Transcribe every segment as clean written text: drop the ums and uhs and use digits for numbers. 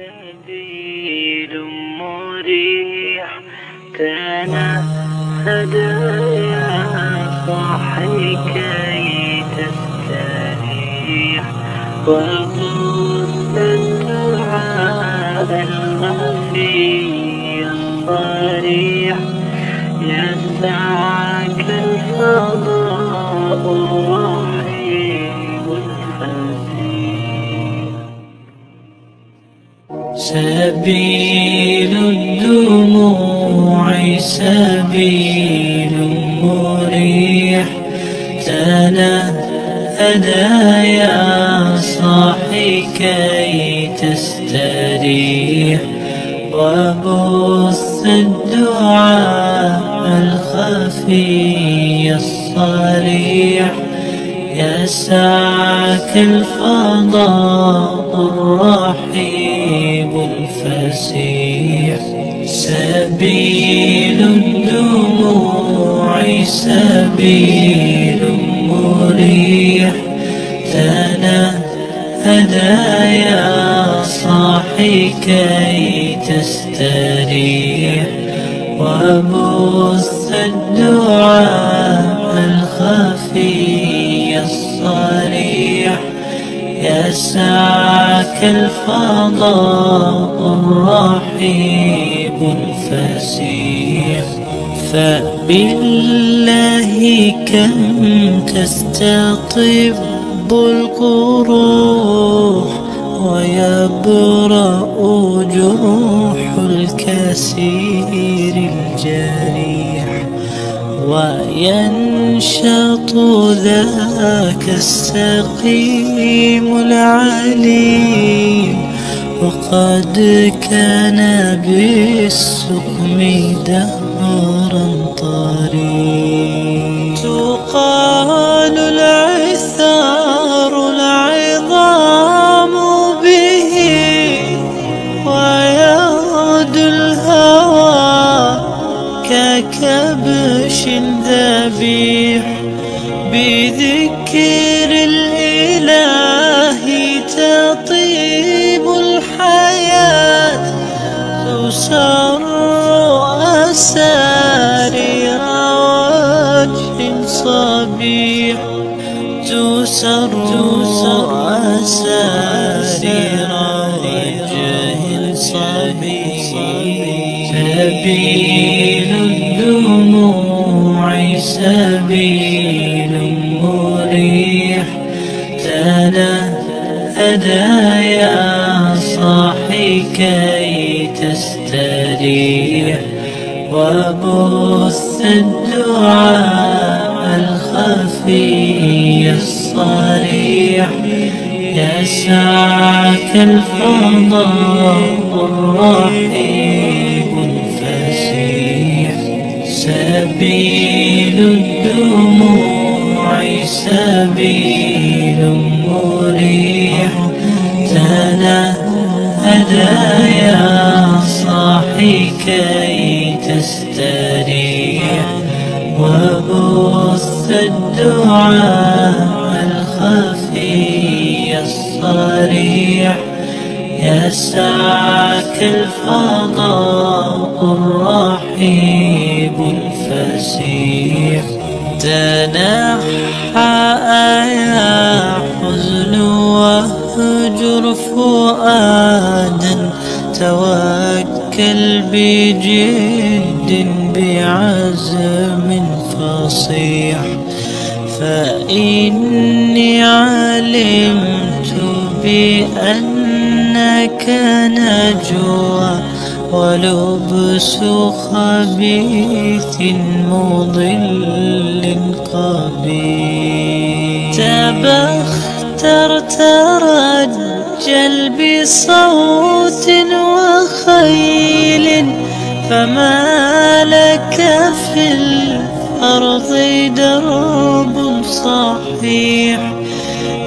سبيل مريح تنهد يا صاحي كي تستريح وبث الدعاء الخفي الصريح يسعك الفضاء الرحيم الفسيح. سبيل الدموع سبيل مريح تنهد يا صاحي كي تستريح وبث الدعاء الخفي الصريح يسعك الفضاء الرحيب الفسيح. سبيل الدموع سبيل مريح تنهد يا صاحي كي تستريح وبث الدعاء الخفي الصريح يسعك الفضاء الرحيب الفسيح. فبالله كم تستطب القروح ويبرأ جروح الكثير الجريح وينشط ذاك السقيم العليم وقد كان بالسقم دهرا طريق. تقال العثار العظام به ويغدو الهوى ككبش ذبيح بذكر الإله تطيب الحياة تسر أسارير وجه صبيح تسر أسارير وجه صبيح. سبيل الدموع سبيل مريح تنهد يا صاحي كي تستريح وبث الدعاء الخفي الصريح يسعك الفضاء الرحيب الفسيح. سبيل الدموع سبيل مريح تنهد يا صاحي كي تستريح وبث الدعاء الخفي الصريح يسعك الفضاء الرحيب الفسيح. تنحى يا حزن واهجر فؤادا توكل بجد بعزم فصيح فإني علمت بأنك نجوى ولبس خبيث مضل قبيح. تبختر ترجل بصوت وخيل فما لك في الأرض درب صحيح.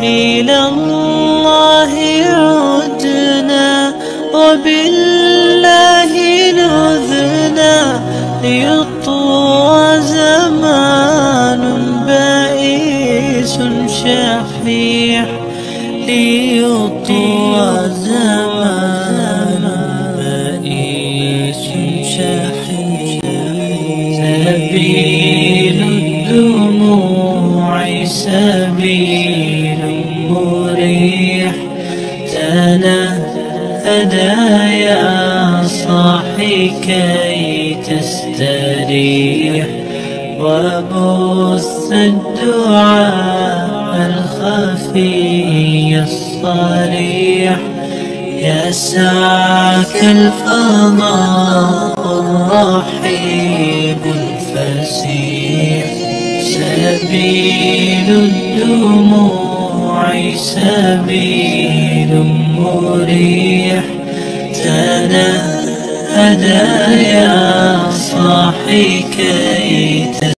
إلى الله عدنا وبالله نذنا ليطوى زمان بائس شحيح ليطوى زمان مريح. تنهدى يا صاحي كي تستريح، وبث الدعاء الخفي الصريح. يسعك الفضاء الرحيب الفسيح، سبيل الدموع سبيل مريح. تنهدى يا صاحي كي